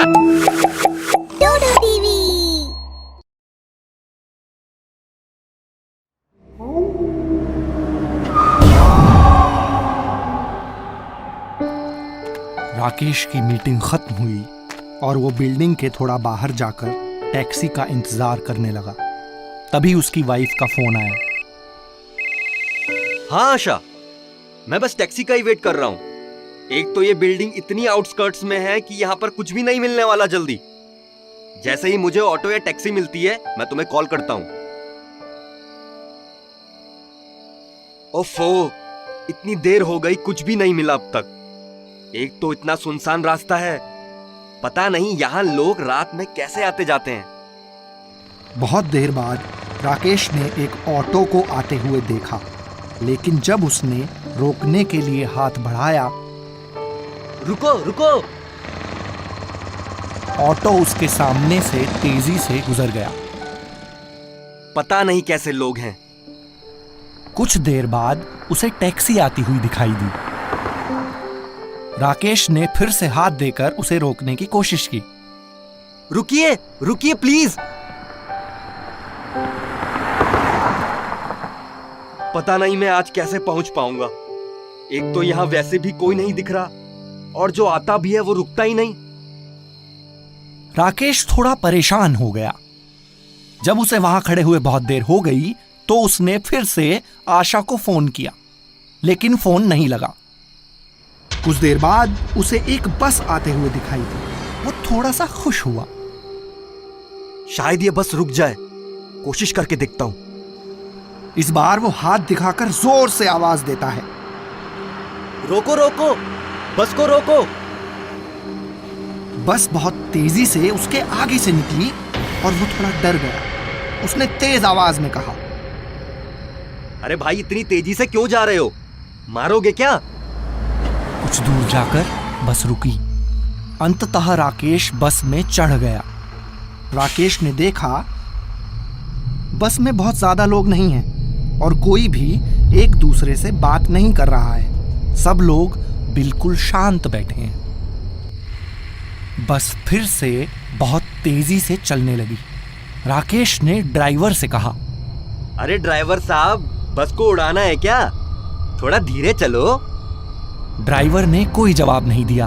डोडो TV. Rakesh की meeting खत्म हुई और वो बिल्डिंग के थोड़ा बाहर जाकर टैक्सी का इंतजार करने लगा। तभी उसकी वाइफ का फोन आया। हाँ आशा, मैं बस टैक्सी का ही वेट कर रहा हूँ। एक तो ये बिल्डिंग इतनी आउटस्कर्ट्स में है कि यहाँ पर कुछ भी नहीं मिलने वाला जल्दी। जैसे ही मुझे ऑटो या टैक्सी मिलती है मैं तुम्हें कॉल करता हूँ। ओफो, इतनी देर हो गई, कुछ भी नहीं मिला अब तक। एक तो इतना सुनसान रास्ता है, पता नहीं यहाँ लोग रात में कैसे आते जाते हैं। बहुत देर बाद राकेश ने एक ऑटो को आते हुए देखा, लेकिन जब उसने रोकने के लिए हाथ बढ़ाया, रुको रुको, ऑटो उसके सामने से तेजी से गुजर गया। पता नहीं कैसे लोग हैं। कुछ देर बाद उसे टैक्सी आती हुई दिखाई दी। राकेश ने फिर से हाथ देकर उसे रोकने की कोशिश की। रुकिए रुकिए प्लीज। पता नहीं मैं आज कैसे पहुंच पाऊंगा। एक तो यहां वैसे भी कोई नहीं दिख रहा, और जो आता भी है वो रुकता ही नहीं। राकेश थोड़ा परेशान हो गया। जब उसे वहां खड़े हुए बहुत देर हो गई तो उसने फिर से आशा को फोन किया, लेकिन फोन नहीं लगा। कुछ देर बाद उसे एक बस आते हुए दिखाई दी। वो थोड़ा सा खुश हुआ। शायद ये बस रुक जाए, कोशिश करके देखता हूं। इस बार वो हाथ दिखाकर जोर से आवाज देता है, रोको रोको, बस को रोको। बस बहुत तेजी से उसके आगे से निकली और वो थोड़ा डर गया। उसने तेज आवाज में कहा, अरे भाई, इतनी तेजी से क्यों जा रहे हो? मारोगे क्या? कुछ दूर जाकर बस रुकी। अंततः राकेश बस में चढ़ गया। राकेश ने देखा बस में बहुत ज्यादा लोग नहीं हैं और कोई भी एक दूसरे से बात नहीं कर रहा है। सब लोग बिल्कुल शांत बैठे हैं। बस फिर से बहुत तेजी से चलने लगी। राकेश ने ड्राइवर से कहा, अरे ड्राइवर साहब, बस को उड़ाना है क्या? थोड़ा धीरे चलो। ड्राइवर ने कोई जवाब नहीं दिया।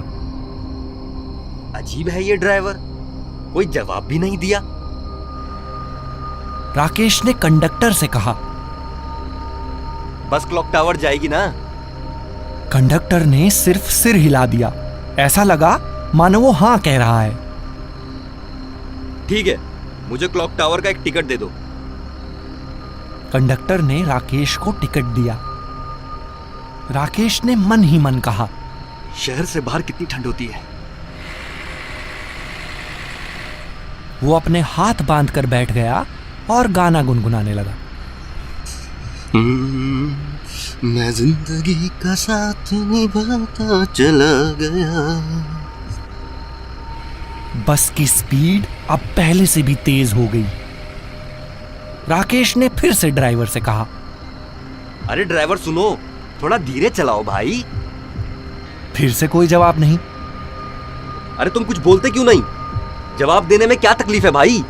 अजीब है ये ड्राइवर, कोई जवाब भी नहीं दिया। राकेश ने कंडक्टर से कहा, बस क्लॉक टावर जाएगी ना? कंडक्टर ने सिर्फ सिर हिला दिया। ऐसा लगा मानो वो हाँ कह रहा है। ठीक है, मुझे क्लॉक टावर का एक टिकट दे दो। कंडक्टर ने राकेश को टिकट दिया। राकेश ने मन ही मन कहा, शहर से बाहर कितनी ठंड होती है। वो अपने हाथ बांधकर बैठ गया और गाना गुनगुनाने लगा। मैं जिंदगी का साथ निभाता चला गया। बस की स्पीड अब पहले से भी तेज हो गई। राकेश ने फिर से ड्राइवर से कहा, अरे ड्राइवर सुनो, थोड़ा धीरे चलाओ भाई। फिर से कोई जवाब नहीं। अरे तुम कुछ बोलते क्यों नहीं? जवाब देने में क्या तकलीफ है भाई?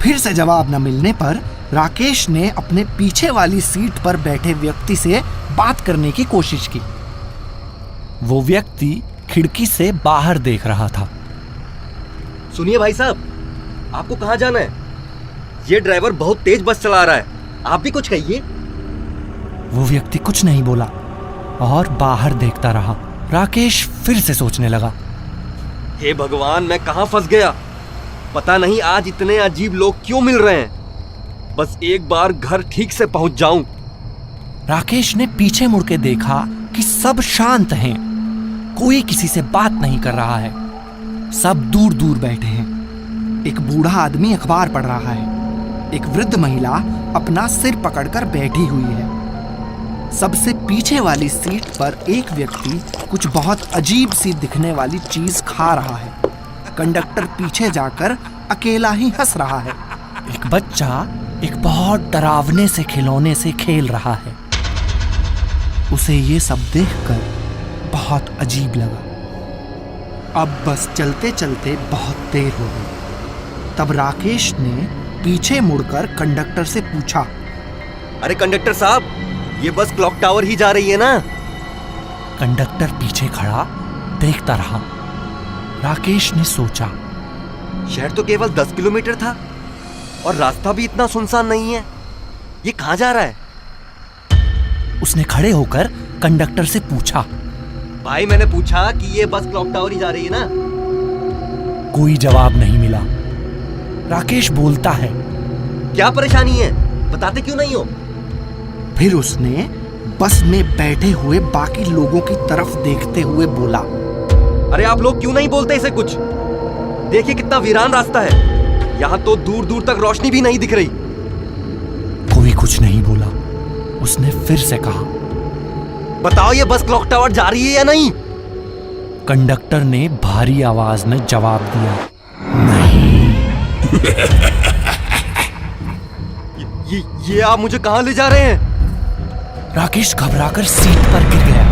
फिर से जवाब न मिलने पर राकेश ने अपने पीछे वाली सीट पर बैठे व्यक्ति से बात करने की कोशिश की। वो व्यक्ति खिड़की से बाहर देख रहा था। सुनिए भाई साहब, आपको कहाँ जाना है? ये ड्राइवर बहुत तेज बस चला रहा है, आप भी कुछ कहिए। वो व्यक्ति कुछ नहीं बोला और बाहर देखता रहा। राकेश फिर से सोचने लगा, हे भगवान, मैं कहाँ फंस गया? पता नहीं आज इतने अजीब लोग क्यों मिल रहे हैं। बस एक बार घर ठीक से पहुंच जाऊं। राकेश ने पीछे मुड़ के देखा कि सब शांत हैं। कोई किसी से बात नहीं कर रहा है। सब दूर दूर बैठे हैं। एक बूढ़ा आदमी अखबार पढ़ रहा है। एक वृद्ध महिला अपना सिर पकड़कर बैठी हुई है। सबसे पीछे वाली सीट पर एक व्यक्ति कुछ बहुत अजीब सी दिखने वाली चीज खा रहा है। कंडक्टर पीछे जाकर अकेला ही हंस रहा है। एक बच्चा एक बहुत डरावने से खिलौने से खेल रहा है। उसे ये सब देखकर बहुत अजीब लगा। अब बस चलते चलते बहुत देर हो गई। तब राकेश ने पीछे मुड़कर कंडक्टर से पूछा, अरे कंडक्टर साहब, ये बस क्लॉक टावर ही जा रही है ना? कंडक्टर पीछे खड़ा देखता रहा। राकेश ने सोचा, शहर तो केवल 10 किलोमीटर था और रास्ता भी इतना सुनसान नहीं है। ये कहाँ जा रहा है? उसने खड़े होकर कंडक्टर से पूछा, भाई मैंने पूछा कि ये बस क्लॉक टावर ही जा रही है ना? कोई जवाब नहीं मिला। राकेश बोलता है, क्या परेशानी है, बताते क्यों नहीं हो? फिर उसने बस में बैठे हुए बाकी लोगों की तरफ देखते हुए बोला, अरे आप लोग क्यों नहीं बोलते इसे कुछ? देखिए कितना वीरान रास्ता है, यहाँ तो दूर दूर तक रोशनी भी नहीं दिख रही। कोई कुछ नहीं बोला। उसने फिर से कहा, बताओ ये बस क्लॉक टावर जा रही है या नहीं? कंडक्टर ने भारी आवाज में जवाब दिया, नहीं। ये आप मुझे कहाँ ले जा रहे हैं? राकेश घबराकर सीट पर गिर गया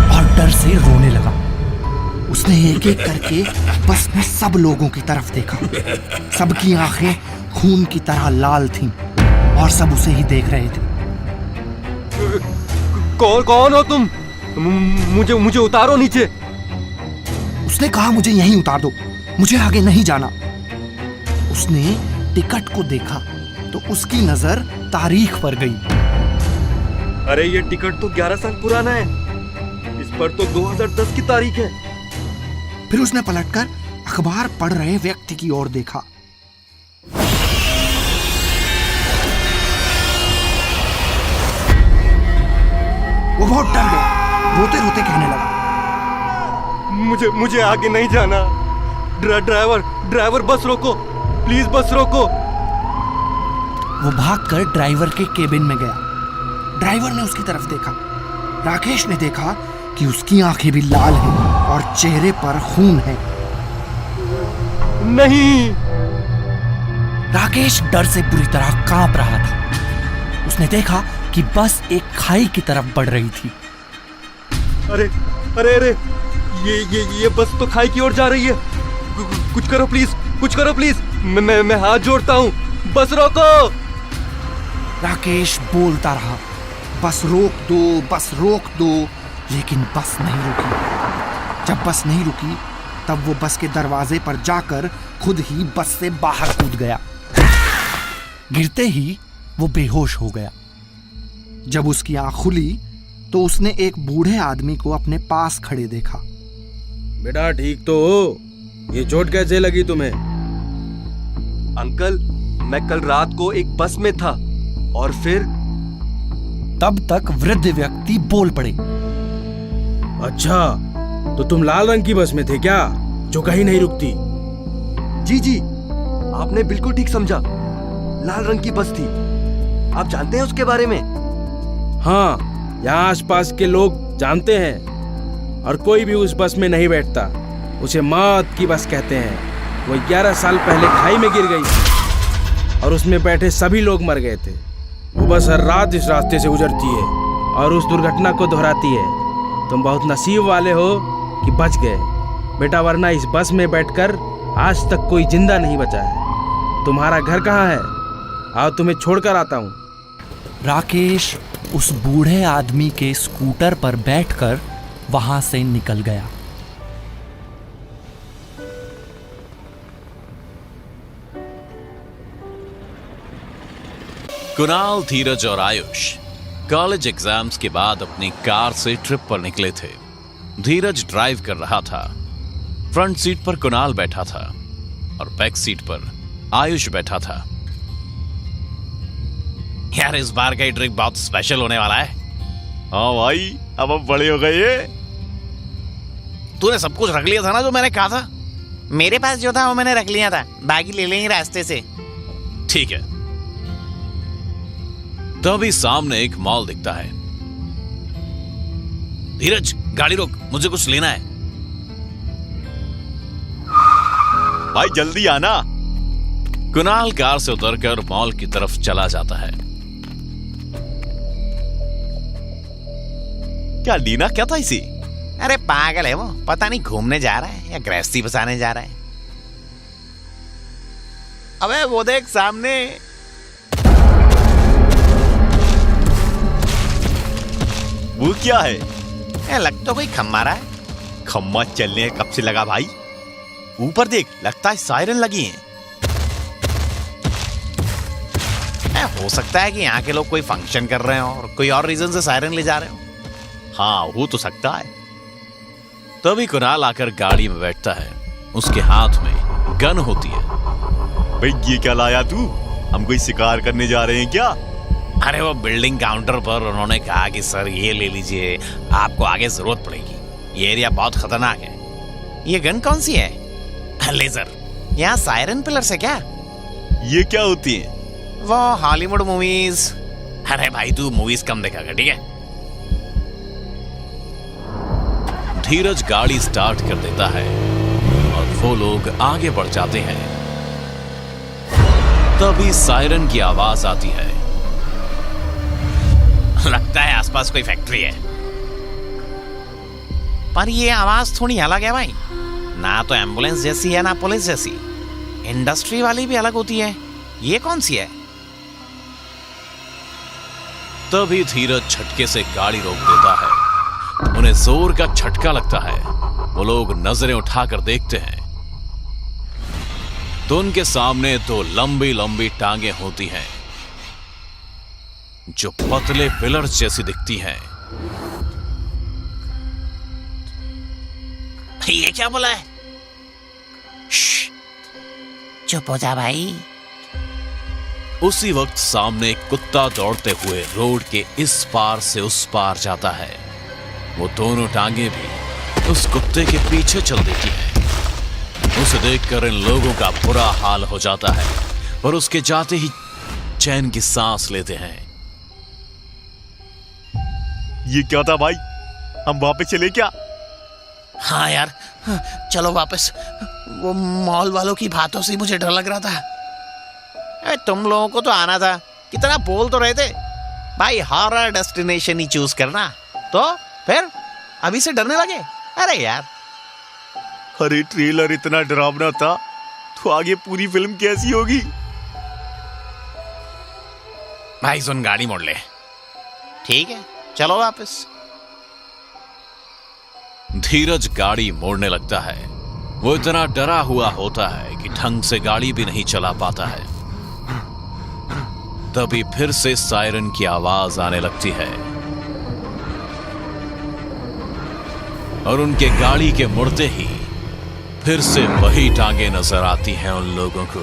और डर से रोने लगा। उसने एक एक करके बस में सब लोगों की तरफ देखा। सबकी आंखें खून की तरह लाल थीं और सब उसे ही देख रहे थे। कौन हो तुम? मुझे उतारो नीचे। उसने कहा, मुझे यहीं उतार दो, मुझे आगे नहीं जाना। उसने टिकट को देखा तो उसकी नजर तारीख पर गई। अरे ये टिकट तो 11 साल पुराना है, इस पर तो 2010 की तारीख है। फिर उसने पलटकर अखबार पढ़ रहे व्यक्ति की ओर देखा। वो बहुत डर गया, रोते रोते कहने लगा, मुझे आगे नहीं जाना। ड्राइवर बस रोको, प्लीज बस रोको। वो भागकर ड्राइवर के केबिन में गया। ड्राइवर ने उसकी तरफ देखा। राकेश ने देखा कि उसकी आंखें भी लाल हैं और चेहरे पर खून है। नहीं। राकेश डर से पूरी तरह कांप रहा था। उसने देखा कि बस एक खाई की तरफ बढ़ रही थी। अरे ये बस तो खाई की ओर जा रही है। कुछ करो प्लीज, कुछ करो प्लीज। मैं हाथ जोड़ता हूँ, बस रोको। राकेश बोलता रहा, बस रोक दो, बस रोक दो, लेकिन बस नहीं रुकी। जब बस नहीं रुकी तब वो बस के दरवाजे पर जाकर खुद ही बस से बाहर कूद गया। गिरते ही वो बेहोश हो गया। जब उसकी आंख खुली तो उसने एक बूढ़े आदमी को अपने पास खड़े देखा। बेटा ठीक तो हो? ये चोट कैसे लगी तुम्हें? अंकल, मैं कल रात को एक बस में था और फिर। तब तक वृद्ध व्यक्ति बोल पड़े, अच्छा, तो तुम लाल रंग की बस में थे क्या, जो कहीं नहीं रुकती? जी, आपने बिल्कुल ठीक समझा। लाल रंग की बस थी। आप जानते हैं उसके बारे में? हाँ, यहाँ आसपास के लोग जानते हैं और कोई भी उस बस में नहीं बैठता। उसे मौत की बस कहते हैं। वो 11 साल पहले खाई में गिर गई थी और उसमें बैठे सभी लोग मर गए थे। वो बस हर रात इस रास्ते से गुजरती है और उस दुर्घटना को दोहराती है। तुम बहुत नसीब वाले हो कि बच गए बेटा, वरना इस बस में बैठकर आज तक कोई जिंदा नहीं बचा है। तुम्हारा घर कहाँ है? आओ तुम्हें छोड़कर आता हूँ। राकेश उस बूढ़े आदमी के स्कूटर पर बैठकर वहां से निकल गया। कुणाल, धीरज और आयुष कॉलेज एग्जाम्स के बाद अपनी कार से ट्रिप पर निकले थे। धीरज ड्राइव कर रहा था। फ्रंट सीट पर कुणाल बैठा था और बैक सीट पर आयुष बैठा था। यार, इस बार का ट्रिप बहुत स्पेशल होने वाला है। हाँ भाई, अब हम बड़े हो गए। तूने सब कुछ रख लिया था ना जो मैंने कहा था? मेरे पास जो था वो मैंने रख लिया था, बाकी ले लेंगे रास्ते से। ठीक है। तभी सामने एक मॉल दिखता है। धीरज, गाड़ी रोक, मुझे कुछ लेना है। भाई जल्दी आना। कुणाल कार से उतरकर मॉल की तरफ चला जाता है। क्या लीना क्या था इसे? अरे पागल है वो, पता नहीं घूमने जा रहा है या गृहस्थी बसाने जा रहा है। अबे वो देख सामने। वो क्या है? लग तो कोई खम्मा रहा है। खम्मा चलने कब से लगा भाई? ऊपर देख, लगता है सायरन लगी हैं। हो सकता है कि यहाँ के लोग कोई फंक्शन कर रहे हो और कोई और रीजन से सायरन ले जा रहे हो। हाँ, हो तो सकता है। तभी कुणाल आकर गाड़ी में बैठता है। उसके हाथ में गन होती है। भाई ये क्या लाया तू? हम कोई शिकार करने जा रहे हैं क्या? अरे वो बिल्डिंग काउंटर पर उन्होंने कहा कि सर ये ले लीजिए, आपको आगे जरूरत पड़ेगी, ये एरिया बहुत खतरनाक है। ये गन कौन सी है? लेजर। यहाँ सायरन पिलर्स है क्या? ये क्या होती है? वो हॉलीवुड मूवीज। अरे भाई तू मूवीज कम देखा कर, ठीक है? धीरज गाड़ी स्टार्ट कर देता है और वो लोग आगे बढ़ जाते हैं। तभी सायरन की आवाज आती है। लगता है आसपास कोई फैक्ट्री है, पर ये आवाज थोड़ी अलग है भाई। ना तो एम्बुलेंस जैसी है ना पुलिस जैसी। इंडस्ट्री वाली भी अलग होती है, ये कौन सी है? तभी धीरज झटके से गाड़ी रोक देता है। उन्हें जोर का झटका लगता है। वो लोग नजरें उठाकर देखते हैं तो उनके सामने दो लंबी लंबी टांगे होती हैं जो पतले पिलर्स जैसी दिखती हैं। ये क्या बोला है? चुप हो जा भाई। उसी वक्त सामने एक कुत्ता दौड़ते हुए रोड के इस पार से उस पार जाता है। वो दोनों टांगे भी उस कुत्ते के पीछे चल देती हैं। उसे देखकर इन लोगों का बुरा हाल हो जाता है और उसके जाते ही चैन की सांस लेते हैं। ये क्या था भाई? हम वापस चले क्या? हाँ यार, चलो वापस। वो मॉल वालों की बातों से मुझे डर लग रहा था। अरे तुम लोगों को तो आना था, कितना बोल तो रहे थे भाई, हॉरर डेस्टिनेशन ही चूज करना। तो फिर अभी से डरने लगे? अरे यार, अरे ट्रेलर इतना डरावना था तो आगे पूरी फिल्म कैसी होगी? भाई सुन, गाड़ी मोड़ ले। ठीक है, चलो वापस। धीरज गाड़ी मोड़ने लगता है। वो इतना डरा हुआ होता है कि ढंग से गाड़ी भी नहीं चला पाता है। तभी फिर से सायरन की आवाज आने लगती है और उनके गाड़ी के मुड़ते ही फिर से वही टांगे नजर आती हैं उन लोगों को।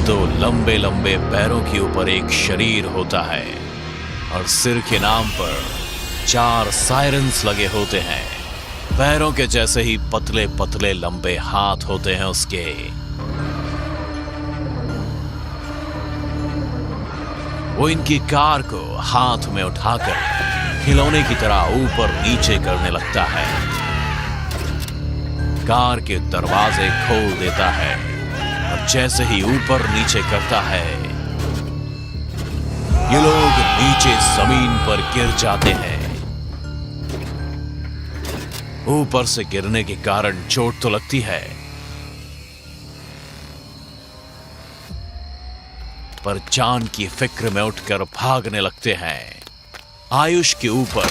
दो लंबे लंबे पैरों के ऊपर एक शरीर होता है और सिर के नाम पर 4 सायरन्स लगे होते हैं। पैरों के जैसे ही पतले पतले लंबे हाथ होते हैं उसके। वो इनकी कार को हाथ में उठाकर खिलौने की तरह ऊपर नीचे करने लगता है। कार के दरवाजे खोल देता है और जैसे ही ऊपर नीचे करता है ये लोग नीचे जमीन पर गिर जाते हैं। ऊपर से गिरने के कारण चोट तो लगती है, पर जान की फिक्र में उठकर भागने लगते हैं। आयुष के ऊपर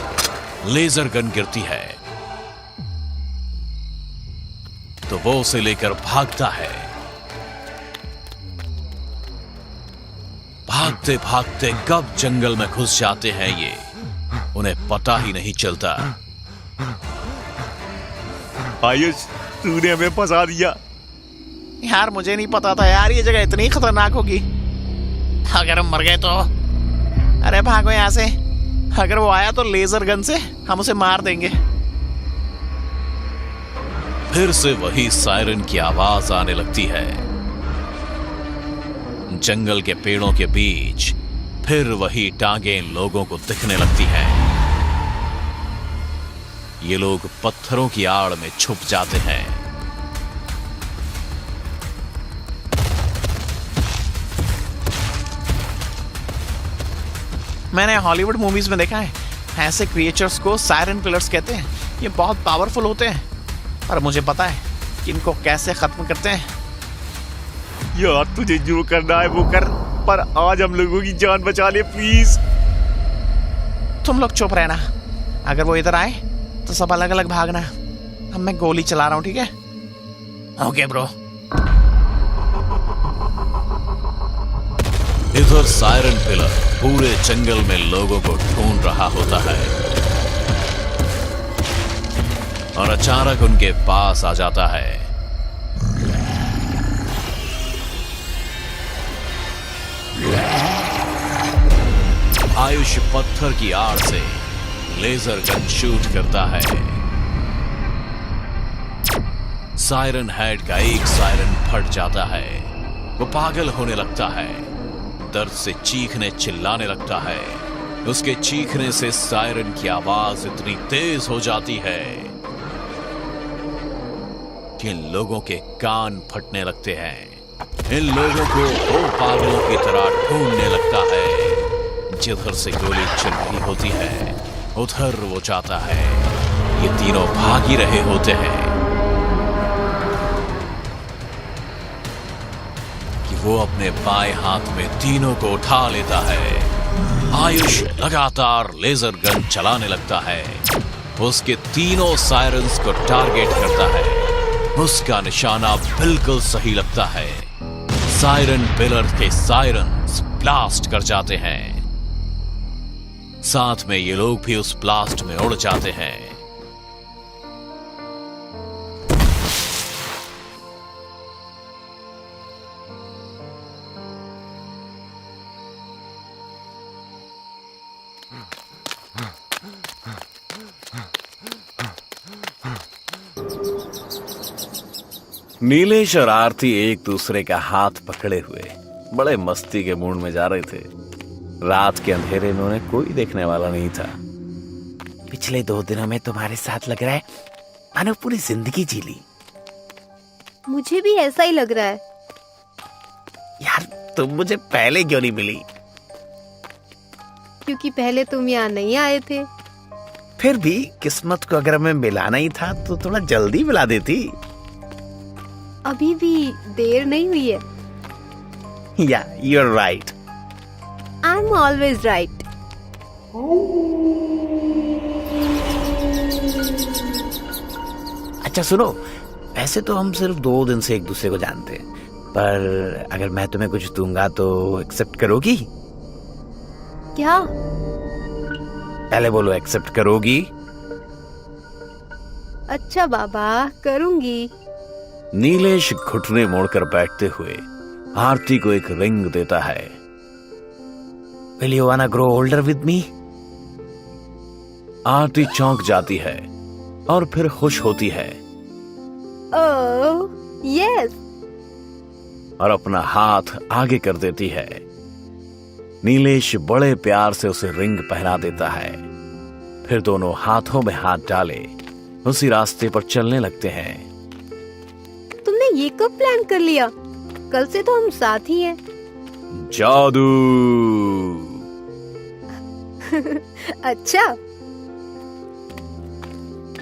लेजर गन गिरती है तो वो उसे लेकर भागता है। भागते भागते कब जंगल में घुस जाते हैं ये उन्हें पता ही नहीं चलता। आयुष, तूने हमें फंसा दिया। यार मुझे नहीं पता था यार ये जगह इतनी खतरनाक होगी। अगर हम मर गए तो? अरे भागो यहाँ से। अगर वो आया तो लेजर गन से हम उसे मार देंगे। फिर से वही सायरन की आवाज आने लगती है। जंगल के पेड़ों के बीच फिर वही टांगे इन लोगों को दिखने लगती हैं। ये लोग पत्थरों की आड़ में छुप जाते हैं। मैंने हॉलीवुड मूवीज में देखा है, ऐसे क्रिएचर्स को सायरन पिलर्स कहते हैं। ये बहुत पावरफुल होते हैं, पर मुझे पता है कि इनको कैसे खत्म करते हैं। यार तुझे जो करना है वो कर, पर आज हम लोगों की जान बचा ले प्लीज। तुम लोग चुप रहना, अगर वो इधर आए तो सब अलग अलग भागना। अब मैं गोली चला रहा हूँ, ठीक है? Okay bro. इधर सायरन पिलर पूरे जंगल में लोगों को ढूंढ रहा होता है और अचानक उनके पास आ जाता है। आयुष पत्थर की आड़ से लेजर गन शूट करता है। सायरन हेड का एक सायरन फट जाता है। वो पागल होने लगता है, दर्द से चीखने चिल्लाने लगता है। उसके चीखने से सायरन की आवाज इतनी तेज हो जाती है कि इन लोगों के कान फटने लगते हैं। इन लोगों को वो पागलों की तरह ढूंढने लगता है। जिधर से गोली चल रही होती है उधर वो जाता है। ये तीनों भाग ही रहे होते हैं कि वो अपने बाएं हाथ में तीनों को उठा लेता है। आयुष लगातार लेजर गन चलाने लगता है। उसके तीनों सायरन्स को टारगेट करता है। उसका निशाना बिल्कुल सही लगता है। सायरन पिलर के सायरन्स ब्लास्ट कर जाते हैं। साथ में ये लोग भी उस ब्लास्ट में उड़ जाते हैं। नीलेश और आरती एक दूसरे का हाथ पकड़े हुए बड़े मस्ती के मूड में जा रहे थे। रात के अंधेरे में उन्हें कोई देखने वाला नहीं था। पिछले 2 दिनों में तुम्हारे साथ लग रहा है मानो पूरी जिंदगी जी ली। मुझे भी ऐसा ही लग रहा है। यार तुम मुझे पहले क्यों नहीं मिली? क्योंकि पहले तुम यहाँ नहीं आए थे। फिर भी किस्मत को अगर हमें मिलाना ही था तो थोड़ा जल्दी मिला देती। अभी भी देर नहीं हुई है। या you are right. I am always right. अच्छा सुनो, ऐसे तो हम सिर्फ 2 दिन से एक दूसरे को जानते हैं, पर अगर मैं तुम्हें कुछ दूंगा तो एक्सेप्ट करोगी? क्या? पहले बोलो, एक्सेप्ट करोगी? अच्छा बाबा, करूंगी। नीलेश घुटने मोड़कर बैठते हुए आरती को एक रिंग देता है। Will you wanna grow older with me? आरती चौंक जाती है और फिर खुश होती है ओह यस। और अपना हाथ आगे कर देती है। नीलेश बड़े प्यार से उसे रिंग पहना देता है। फिर दोनों हाथों में हाथ डाले उसी रास्ते पर चलने लगते हैं। तुमने ये कब प्लान कर लिया? कल से तो हम साथ ही हैं। जादू। अच्छा।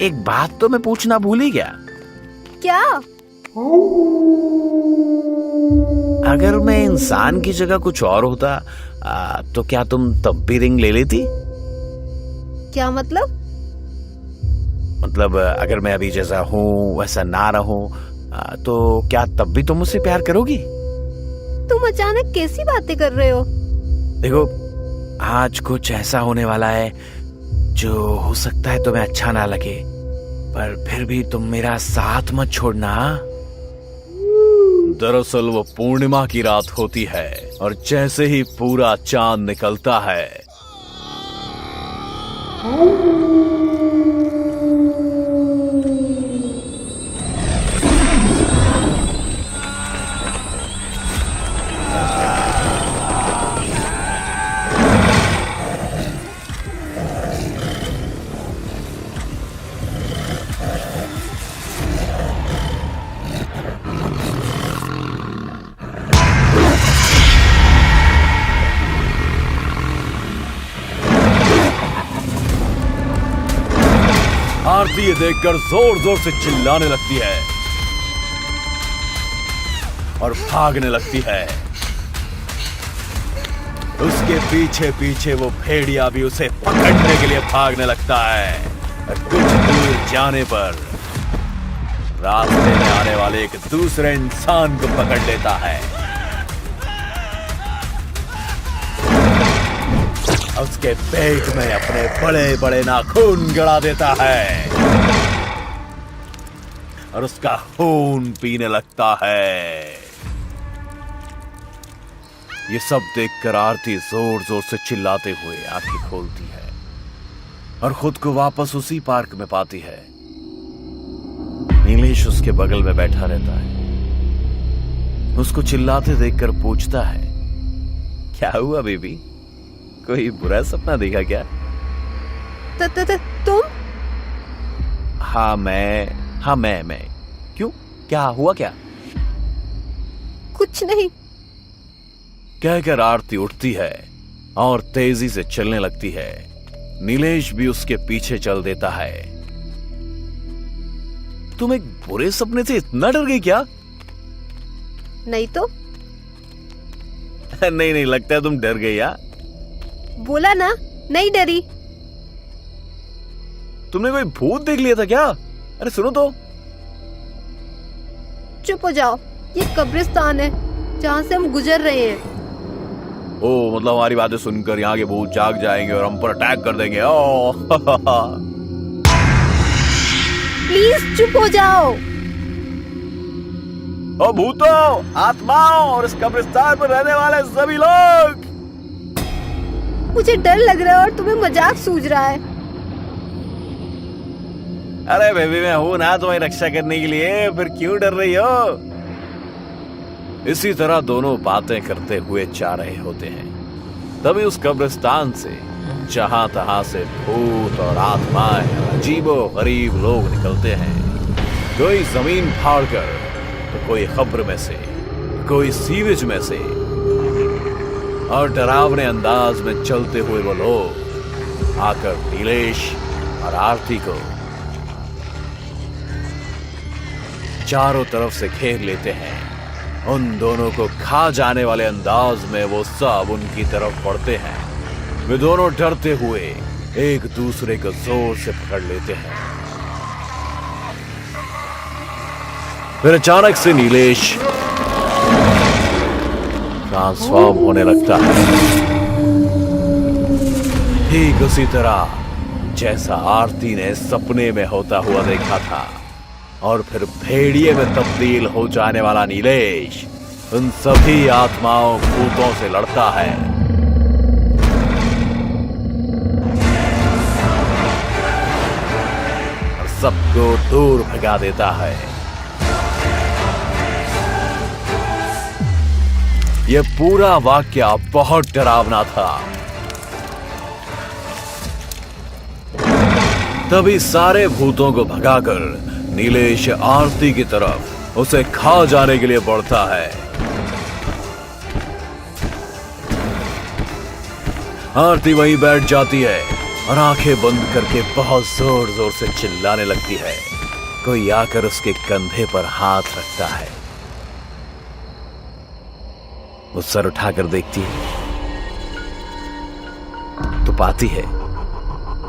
एक बात तो मैं पूछना भूल ही गया। क्या? अगर मैं इंसान की जगह कुछ और होता तो क्या तुम तब भी रिंग ले लेती? क्या मतलब? मतलब अगर मैं अभी जैसा हूँ वैसा ना रहूं तो क्या तब भी तुम मुझसे प्यार करोगी? तुम अचानक कैसी बातें कर रहे हो? देखो, आज कुछ ऐसा होने वाला है जो हो सकता है तुम्हें अच्छा ना लगे, पर फिर भी तुम मेरा साथ मत छोड़ना। दरअसल वो पूर्णिमा की रात होती है और जैसे ही पूरा चांद निकलता है आरती ये देखकर जोर जोर से चिल्लाने लगती है और भागने लगती है। उसके पीछे पीछे वो भेड़िया भी उसे पकड़ने के लिए भागने लगता है। और कुछ दूर जाने पर रास्ते में आने वाले एक दूसरे इंसान को पकड़ लेता है। उसके पेट में अपने बड़े बड़े नाखून गड़ा देता है और उसका खून पीने लगता है। ये सब देखकर आरती जोर जोर से चिल्लाते हुए आंखें खोलती है और खुद को वापस उसी पार्क में पाती है। नीलेश उसके बगल में बैठा रहता है। उसको चिल्लाते देखकर पूछता है, क्या हुआ बेबी, कोई बुरा सपना देखा क्या? तुम? हाँ मैं। क्यों, क्या हुआ क्या? कुछ नहीं। कहकर आरती उठती है और तेजी से चलने लगती है। नीलेश भी उसके पीछे चल देता है। तुम एक बुरे सपने से इतना डर गई क्या? नहीं तो। नहीं लगता है तुम डर गई। यार बोला ना, नहीं डरी। तुमने कोई भूत देख लिया था क्या? अरे सुनो तो। चुप हो जाओ, ये कब्रिस्तान है जहाँ से हम गुजर रहे हैं। ओ मतलब हमारी बातें सुनकर यहाँ के भूत जाग जाएंगे और हम पर अटैक कर देंगे। ओ प्लीज चुप हो जाओ। ओ भूतों, आत्माओं और इस कब्रिस्तान पर रहने वाले सभी लोग, मुझे डर लग रहा है और तुम्हें मजाक सूझ रहा है। अरे बेबी मैं हूं ना तुम्हारी रक्षा करने के लिए, फिर क्यों डर रही हो? इसी तरह दोनों बातें करते हुए जा रहे होते हैं। तभी उस कब्रिस्तान से जहां तहां से भूत और आत्माएं, अजीबो गरीब लोग निकलते हैं। कोई जमीन फाड़कर, तो कोई कब्र में से, कोई सीवेज में से। और डरावने अंदाज में चलते हुए वो लोग आकर नीलेश और आरती को चारों तरफ से घेर लेते हैं। उन दोनों को खा जाने वाले अंदाज में वो सब उनकी तरफ बढ़ते हैं। वे दोनों डरते हुए एक दूसरे को जोर से पकड़ लेते हैं। फिर अचानक से नीलेश ट्रांसफॉर्म होने लगता है, ठीक उसी तरह जैसा आरती ने सपने में होता हुआ देखा था। और फिर भेड़िए में तब्दील हो जाने वाला नीलेश उन सभी आत्माओं भूतों से लड़ता है और सबको दूर भगा देता है। यह पूरा वाक्य बहुत डरावना था। तभी सारे भूतों को भगाकर नीलेश आरती की तरफ उसे खा जाने के लिए बढ़ता है। आरती वहीं बैठ जाती है और आंखें बंद करके बहुत जोर जोर से चिल्लाने लगती है। कोई आकर उसके कंधे पर हाथ रखता है। वो सर उठाकर देखती है तो पाती है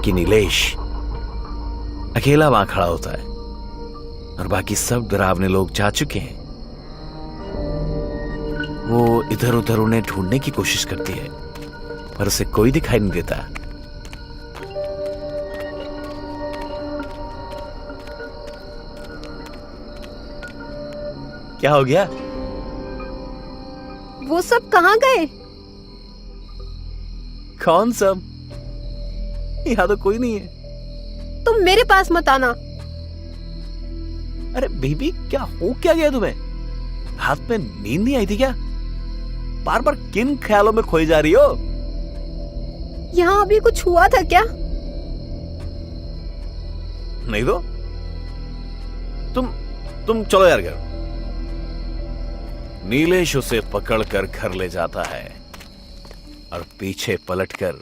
कि नीलेश अकेला वहां खड़ा होता है और बाकी सब डरावने लोग जा चुके हैं। वो इधर उधर उन्हें ढूंढने की कोशिश करती है पर उसे कोई दिखाई नहीं देता। क्या हो गया? वो सब कहाँ गए? कौन सब? यहाँ तो कोई नहीं है। तुम मेरे पास मत आना। अरे बेबी क्या हो क्या गया तुम्हें? हाथ में नींद नहीं आई थी क्या? बार बार किन ख्यालों में खोई जा रही हो? यहाँ अभी कुछ हुआ था क्या? नहीं तो तुम चलो यार घर। नीलेश उसे पकड़कर घर ले जाता है और पीछे पलटकर